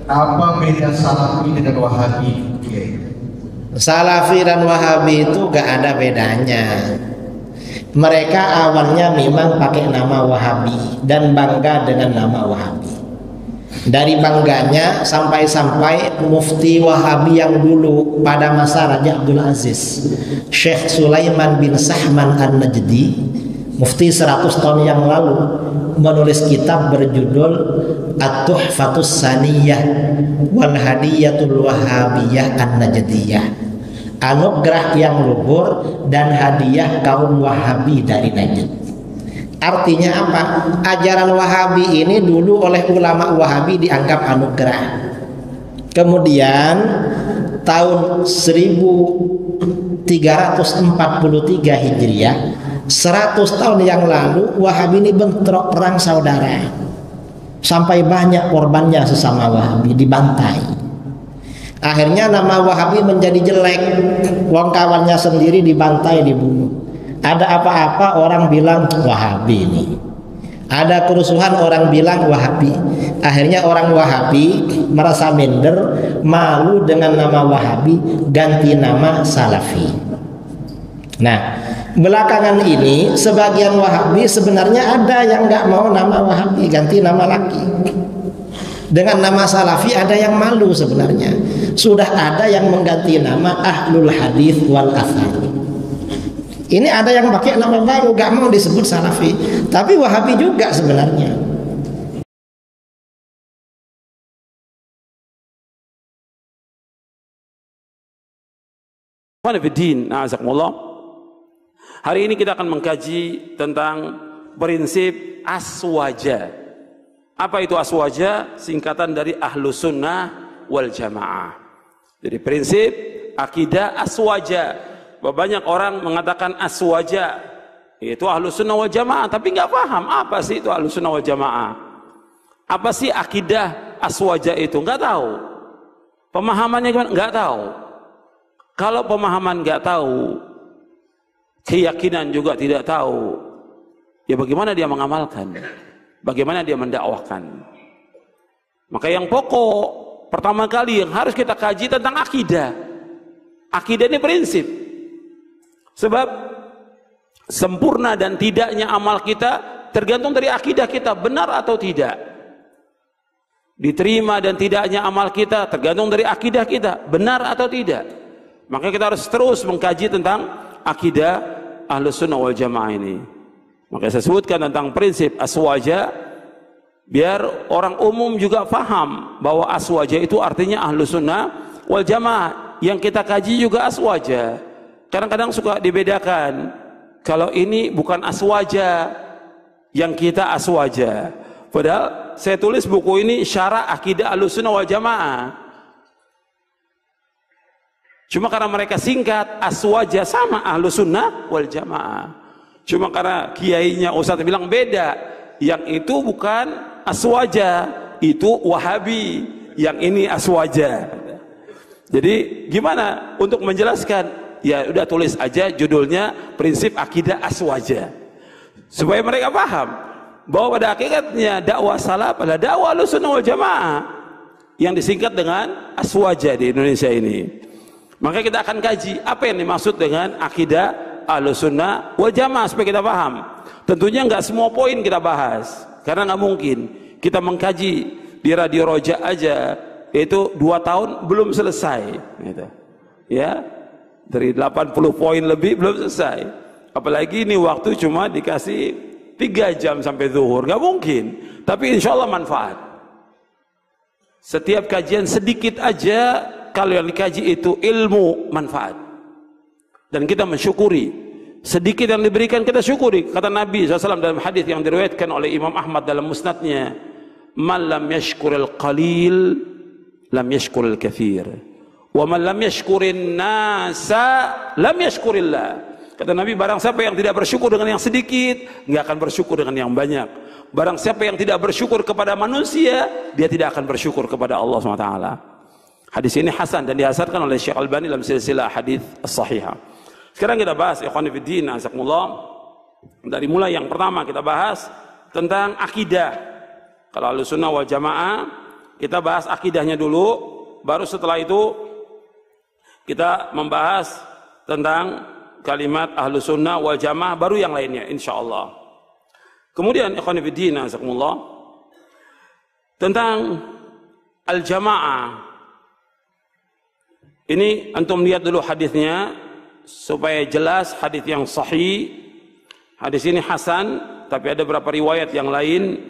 Apa beda Salafi dengan Wahabi? Salafi dan Wahabi itu gak ada bedanya. Mereka awalnya memang pakai nama Wahabi dan bangga dengan nama Wahabi. Dari bangganya sampai-sampai mufti Wahabi yang dulu pada masa Raja Abdul Aziz, Syekh Sulaiman bin Sahman An-Najdi, mufti 100 tahun yang lalu, menulis kitab berjudul At-Tuhfatus Saniyah wal Hadiyatul Wahabiyah An-Najdiyah, anugerah yang luhur dan hadiah kaum Wahabi dari Najd. Artinya apa? Ajaran Wahabi ini dulu oleh ulama Wahabi dianggap anugerah. Kemudian tahun 1343 Hijriah, 100 tahun yang lalu, Wahabi ini bentrok perang saudara. Sampai banyak korbannya sesama Wahabi, dibantai. Akhirnya nama Wahabi menjadi jelek. Wong kawannya sendiri dibantai, dibunuh. Ada apa-apa orang bilang Wahabi ini. Ada kerusuhan orang bilang Wahabi. Akhirnya orang Wahabi merasa minder, malu dengan nama Wahabi, ganti nama Salafi. Nah, belakangan ini sebagian Wahabi sebenarnya ada yang nggak mau nama Wahabi, ganti nama lagi. Dengan nama Salafi ada yang malu sebenarnya. Sudah ada yang mengganti nama Ahlul Hadis wal Athar. Ini ada yang pakai nama baru, gak mau disebut Salafi, tapi Wahabi juga sebenarnya. Hari ini kita akan mengkaji tentang prinsip aswaja. Apa itu aswaja? Singkatan dari Ahlus Sunnah wal Jamaah. Jadi prinsip akidah aswaja. Banyak orang mengatakan aswaja itu Ahlus Sunnah wal Jamaah, tapi nggak paham apa sih itu Ahlus Sunnah wal Jamaah. Apa sih akidah aswaja itu? Nggak tahu. Pemahamannya gimana? Nggak tahu. Kalau pemahaman nggak tahu, keyakinan juga tidak tahu, ya bagaimana dia mengamalkan? Bagaimana dia mendakwahkan? Maka yang pokok pertama kali yang harus kita kaji tentang akidah. Akidah ini prinsip. Sebab sempurna dan tidaknya amal kita tergantung dari akidah kita, benar atau tidak. Diterima dan tidaknya amal kita tergantung dari akidah kita, benar atau tidak. Maka kita harus terus mengkaji tentang akidah Ahlus Sunnah wal Jamaah ini. Maka saya sebutkan tentang prinsip aswaja, biar orang umum juga paham bahwa aswaja itu artinya Ahlus Sunnah wal Jamaah. Yang kita kaji juga aswaja. Kadang-kadang suka dibedakan, kalau ini bukan aswaja, yang kita aswaja. Padahal saya tulis buku ini Syarah Akidah Ahlussunnah wal Jamaah. Cuma karena mereka singkat, aswaja sama Ahlussunnah wal Jamaah. Cuma karena kiainya Ustadz bilang beda, yang itu bukan aswaja, itu Wahabi, yang ini aswaja. Jadi gimana untuk menjelaskan? Ya udah tulis aja judulnya prinsip akidah aswaja, supaya mereka paham bahwa pada hakikatnya dakwah salaf adalah dakwah Ahlussunnah wal Jamaah yang disingkat dengan aswaja di Indonesia ini. Maka kita akan kaji apa yang dimaksud dengan akidah Ahlussunnah wal Jamaah supaya kita paham. Tentunya nggak semua poin kita bahas, karena nggak mungkin kita mengkaji di Radio Roja aja itu 2 tahun belum selesai, gitu. Ya. Dari 80 poin lebih belum selesai. Apalagi ini waktu cuma dikasih 3 jam sampai zuhur, nggak mungkin. Tapi insya Allah manfaat. Setiap kajian sedikit aja, kalau yang dikaji itu ilmu manfaat. Dan kita mensyukuri. Sedikit yang diberikan kita syukuri. Kata Nabi SAW dalam hadis yang diriwayatkan oleh Imam Ahmad dalam musnadnya, "Man lam yashkuril qalil, lam yashkuril kathir. Wa man lam yashkurin nasa lam yashkurillah." Kata Nabi, barang siapa yang tidak bersyukur dengan yang sedikit, nggak akan bersyukur dengan yang banyak. Barang siapa yang tidak bersyukur kepada manusia, dia tidak akan bersyukur kepada Allah SWT. Hadis ini hasan dan dihasankan oleh Syekh Albani dalam silsilah hadis as-sahihah. Sekarang kita bahas ikhwan fillah, azakumullah. Dari mulai yang pertama kita bahas tentang akidah. Kalau Ahlussunnah wal Jamaah kita bahas akidahnya dulu, baru setelah itu kita membahas tentang kalimat Ahlus Sunnah wal Jamaah, baru yang lainnya insyaallah. Kemudian ikhwan fillah azakumullah, tentang al-jamaah. Ini antum lihat dulu hadisnya supaya jelas, hadis yang sahih. Hadis ini hasan, tapi ada beberapa riwayat yang lain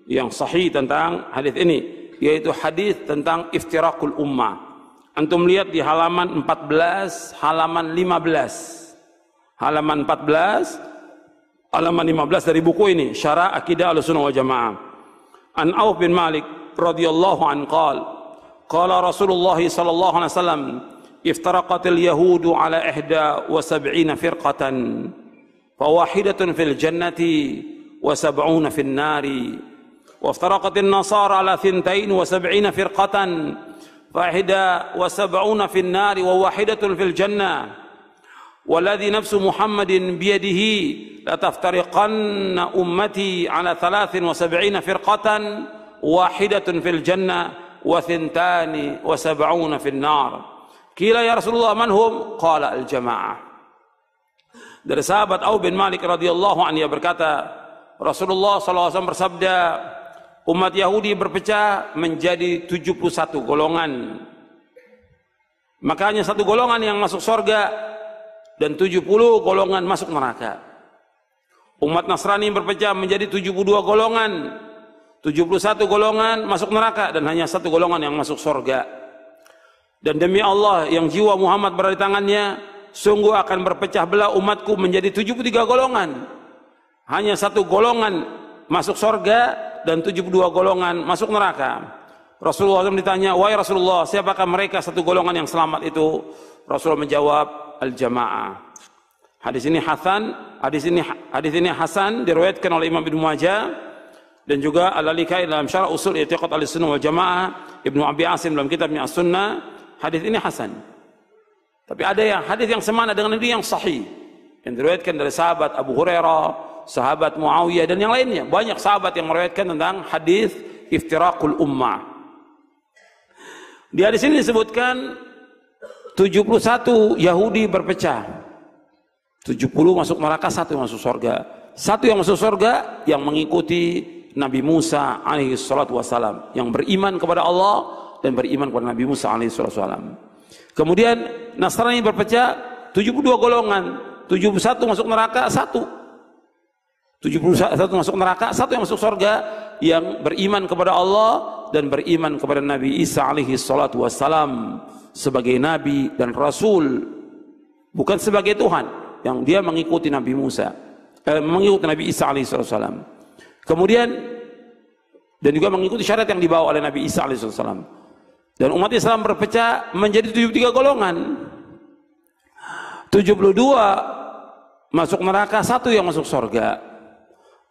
yang sahih tentang hadis ini, yaitu hadis tentang iftirakul ummah. Antum lihat di halaman 14, halaman 15. Halaman 14, halaman 15 dari buku ini, Syarah Aqidah Ahlussunnah wal Jamaah. An Auf bin Malik radhiyallahu an qala Rasulullah sallallahu alaihi wasallam, iftaraqatil yahudu ala 71 firqatan, fawahidatun fil jannati wa 70 fil nari, wa iftaraqatin nasara ala 72 firqatan, fa 71 fil nari wa wahidatun fil jannah. والذي نفس محمد بيده لتفترقن أمتي على 73 فرقة واحدة في الجنة و72 في النار. قيل يا رسول الله من هم؟ قال الجماعة. Dari sahabat Auf bin Malik radhiyallahu anhu, ia berkata, Rasulullah SAW bersabda, umat Yahudi berpecah menjadi 71 golongan. Maka hanya satu golongan yang masuk surga dan 70 golongan masuk neraka. Umat Nasrani berpecah menjadi 72 golongan, 71 golongan masuk neraka dan hanya satu golongan yang masuk surga. Dan demi Allah yang jiwa Muhammad berada di tangannya, sungguh akan berpecah belah umatku menjadi 73 golongan. Hanya satu golongan masuk surga dan 72 golongan masuk neraka. Rasulullah SAW ditanya, wahai Rasulullah, siapakah mereka satu golongan yang selamat itu? Rasulullah menjawab, al-jamaah. Hadis ini hasan, hadis ini hasan, diriwayatkan oleh Imam Ibnu Majah dan juga Al-Lalikai dalam Syarah Usul I'tiqad Ahlussunnah wal Jamaah, Ibnu Abi Asim dalam kitabnya As-Sunnah. Hadis ini hasan. Tapi ada yang hadis yang semana dengan ini yang sahih, yang diriwayatkan dari sahabat Abu Hurairah, sahabat Muawiyah dan yang lainnya. Banyak sahabat yang meriwayatkan tentang hadis iftiraqul ummah. Di hadis ini disebutkan 71 Yahudi berpecah, 70 masuk neraka, satu yang masuk surga. Satu yang masuk surga yang mengikuti Nabi Musa alaihi salatu wassalam, yang beriman kepada Allah dan beriman kepada Nabi Musa alaihi salatu wassalam. Kemudian Nasrani berpecah 72 golongan, 71 masuk neraka, satu 71 masuk neraka, satu yang masuk surga, yang beriman kepada Allah dan beriman kepada Nabi Isa alaihi salatu wassalam sebagai nabi dan rasul, bukan sebagai Tuhan, yang dia mengikuti Nabi Musa, mengikuti Nabi Isa alaihi wasallam. Kemudian dan juga mengikuti syariat yang dibawa oleh Nabi Isa alaihi wasallam. Dan umat Islam berpecah menjadi 73 golongan. 72 masuk neraka, satu yang masuk surga.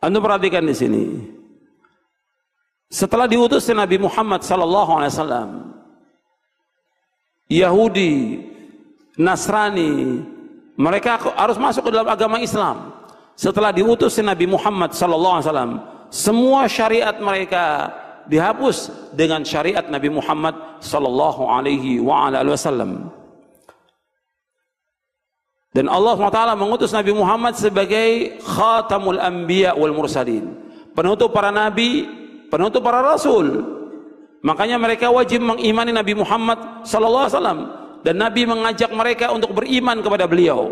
Anda perhatikan di sini. Setelah diutus Nabi Muhammad sallallahu alaihi wasallam, Yahudi, Nasrani, mereka harus masuk ke dalam agama Islam. Setelah diutus Nabi Muhammad SAW, semua syariat mereka dihapus dengan syariat Nabi Muhammad SAW. Dan Allah SWT mengutus Nabi Muhammad sebagai khatamul anbiya wal mursalin, penutup para nabi, penutup para rasul. Makanya mereka wajib mengimani Nabi Muhammad sallallahu alaihi wasallam, dan Nabi mengajak mereka untuk beriman kepada beliau.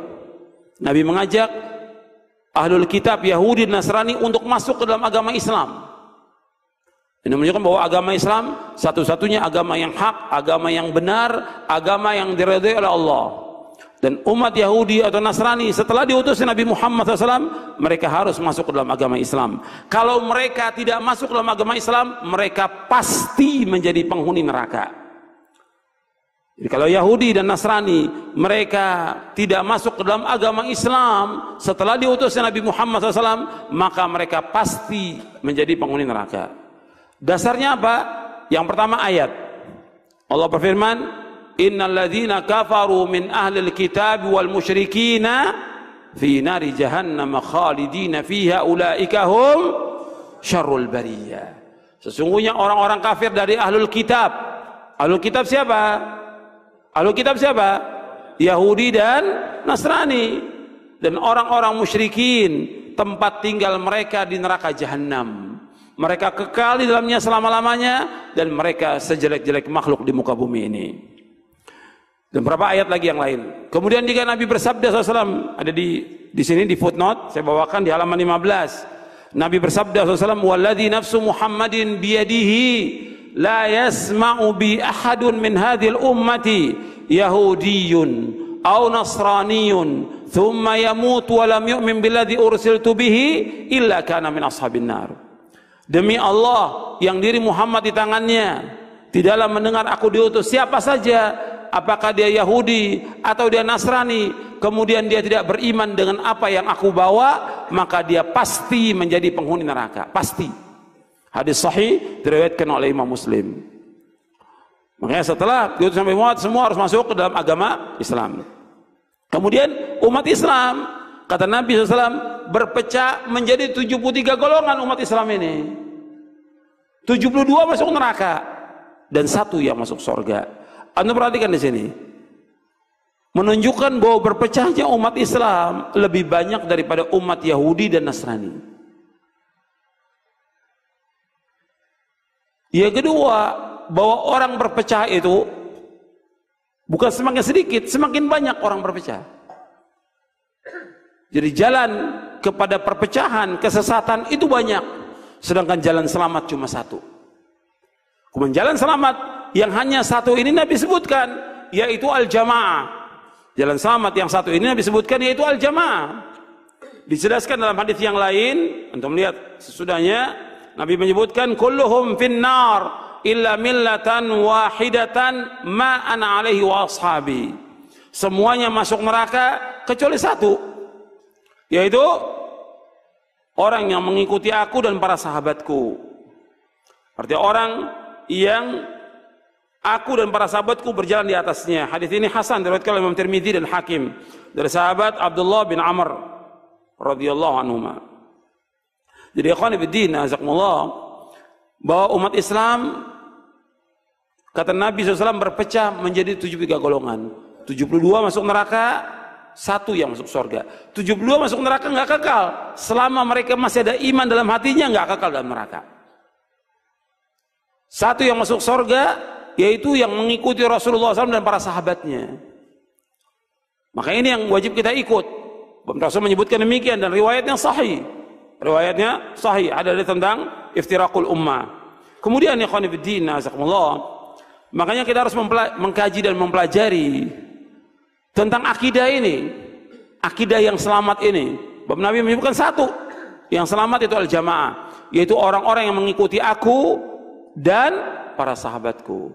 Nabi mengajak ahlul kitab Yahudi dan Nasrani untuk masuk ke dalam agama Islam. Ini menunjukkan bahwa agama Islam satu-satunya agama yang hak, agama yang benar, agama yang diridhai oleh Allah. Dan umat Yahudi atau Nasrani setelah diutus Nabi Muhammad SAW, mereka harus masuk ke dalam agama Islam. Kalau mereka tidak masuk ke dalam agama Islam, mereka pasti menjadi penghuni neraka. Jadi kalau Yahudi dan Nasrani mereka tidak masuk ke dalam agama Islam setelah diutus Nabi Muhammad SAW, maka mereka pasti menjadi penghuni neraka. Dasarnya apa? Yang pertama ayat Allah berfirman, innal ladzina kafaru min ahlil kitab wal musyrikina fi nari jahannam khalidina fiha ulaika hum syarrul bariyah. Sesungguhnya orang-orang kafir dari ahlul kitab. Ahlul kitab siapa? Ahlul kitab siapa? Yahudi dan Nasrani. Dan orang-orang musyrikin, tempat tinggal mereka di neraka jahanam. Mereka kekal di dalamnya selama-lamanya, dan mereka sejelek-jelek makhluk di muka bumi ini. Dan berapa ayat lagi yang lain. Kemudian jika Nabi bersabda SAW, ada di sini di footnote, saya bawakan di halaman 15. Nabi bersabda SAW, "Walladzi nafsu Muhammadin biyadihi la yasma'u bi ahadun min hadhil ummati yahudiyyun aw nasraniyun thumma yamut wa lam yu'min billadzi ursiltu bihi illa kana min ashabin nar." Demi Allah yang diri Muhammad di tangannya, tidaklah mendengar aku diutus siapa saja, apakah dia Yahudi atau dia Nasrani, kemudian dia tidak beriman dengan apa yang aku bawa, maka dia pasti menjadi penghuni neraka, pasti. Hadis sahih diriwayatkan oleh Imam Muslim. Makanya setelah diutus Nabi Muhammad, semua harus masuk ke dalam agama Islam. Kemudian umat Islam, kata Nabi SAW, berpecah menjadi 73 golongan umat Islam ini. 72 masuk neraka dan 1 yang masuk surga. Anda perhatikan di sini, menunjukkan bahwa berpecahnya umat Islam lebih banyak daripada umat Yahudi dan Nasrani. Yang kedua, bahwa orang berpecah itu bukan semakin sedikit, semakin banyak orang berpecah. Jadi jalan kepada perpecahan, kesesatan itu banyak, sedangkan jalan selamat cuma 1. Kemudian jalan selamat yang hanya 1 ini Nabi sebutkan, yaitu al-jamaah. Jalan selamat yang 1 ini Nabi sebutkan, yaitu al-jamaah. Dijelaskan dalam hadis yang lain, untuk melihat sesudahnya, Nabi menyebutkan kulluhum finnar illa millatan wahidatan ma ana alaihi wa ashabi. Semuanya masuk neraka kecuali 1, yaitu orang yang mengikuti aku dan para sahabatku. Artinya orang yang aku dan para sahabatku berjalan di atasnya. Hadis ini hasan diriwayatkan oleh Imam Tirmidzi dan Hakim dari sahabat Abdullah bin Amr radhiyallahu anhuma. Jadi ikhwan fillah, azakumullah, bahwa umat Islam, kata Nabi SAW, berpecah menjadi 73 golongan. 72 masuk neraka, 1 yang masuk surga. 72 masuk neraka nggak kekal. Selama mereka masih ada iman dalam hatinya, nggak kekal dalam neraka. 1 yang masuk surga, yaitu yang mengikuti Rasulullah SAW dan para sahabatnya. Maka ini yang wajib kita ikut. Rasul menyebutkan demikian, dan riwayatnya sahih. Riwayatnya sahih, ada tentang iftiraqul ummah. Kemudian ikhwan fillah, azakumullah, makanya kita harus mengkaji dan mempelajari tentang akidah ini, akidah yang selamat ini. Bapak Nabi menyebutkan 1 yang selamat, itu al-jamaah, yaitu orang-orang yang mengikuti aku dan para sahabatku.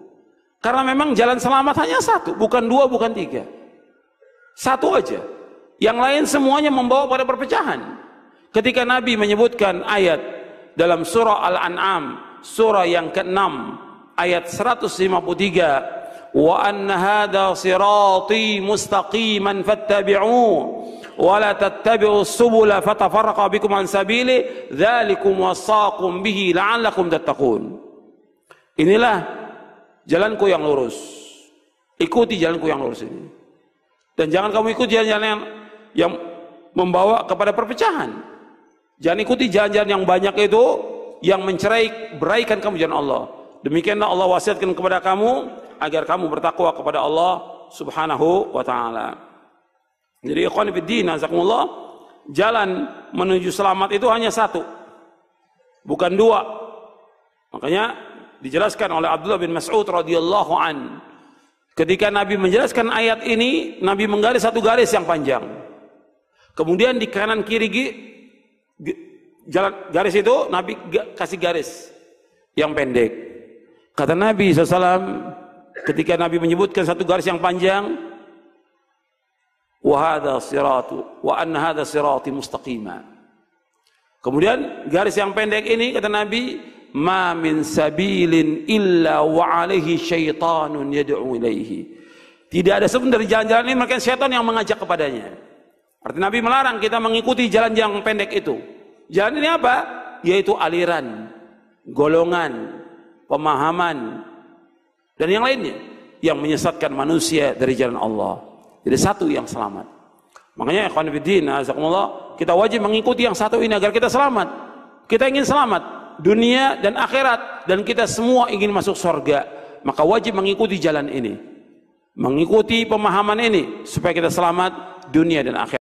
Karena memang jalan selamat hanya 1, bukan 2, bukan 3, 1 aja. Yang lain semuanya membawa pada perpecahan. Ketika Nabi menyebutkan ayat dalam surah Al-An'am, surah yang ke-6, ayat 153, wa anna hadha sirati mustaqiman fattabi'uhu wa la tattabi'us subula fatafarraqa bikum an sabili dzalikum wasaqum bihi la'allakum tattaqun. Inilah jalanku yang lurus, ikuti jalanku yang lurus ini, dan jangan kamu ikuti jalan-jalan yang membawa kepada perpecahan. Jangan ikuti jalan-jalan yang banyak itu, yang beraikan kamu jalan Allah. Demikianlah Allah wasiatkan kepada kamu agar kamu bertakwa kepada Allah Subhanahu wa taala. Jadi ikhwan fillah, jazakumullah, jalan menuju selamat itu hanya 1, bukan 2. Makanya dijelaskan oleh Abdullah bin Mas'ud radhiyallahu an, ketika Nabi menjelaskan ayat ini, Nabi menggaris 1 garis yang panjang. Kemudian di kanan kiri jalan garis itu Nabi kasih garis yang pendek. Kata Nabi SAW, ketika Nabi menyebutkan 1 garis yang panjang, wa anna hadha sirati mustaqima. Kemudian garis yang pendek ini, kata Nabi, ma min sabilin illa wa alaihi syaitanun yad'u ilaihi. Tidak ada sebenarnya dari jalan-jalan ini melainkan syaitan yang mengajak kepadanya. Artinya Nabi melarang kita mengikuti jalan yang pendek itu. Jalan ini apa? Yaitu aliran. golongan, pemahaman, dan yang lainnya yang menyesatkan manusia dari jalan Allah. Jadi satu yang selamat. Makanya ikhwan fillah, azakumullah, kita wajib mengikuti yang satu ini agar kita selamat. Kita ingin selamat dunia dan akhirat, dan kita semua ingin masuk surga. Maka wajib mengikuti jalan ini, mengikuti pemahaman ini supaya kita selamat dunia dan akhirat.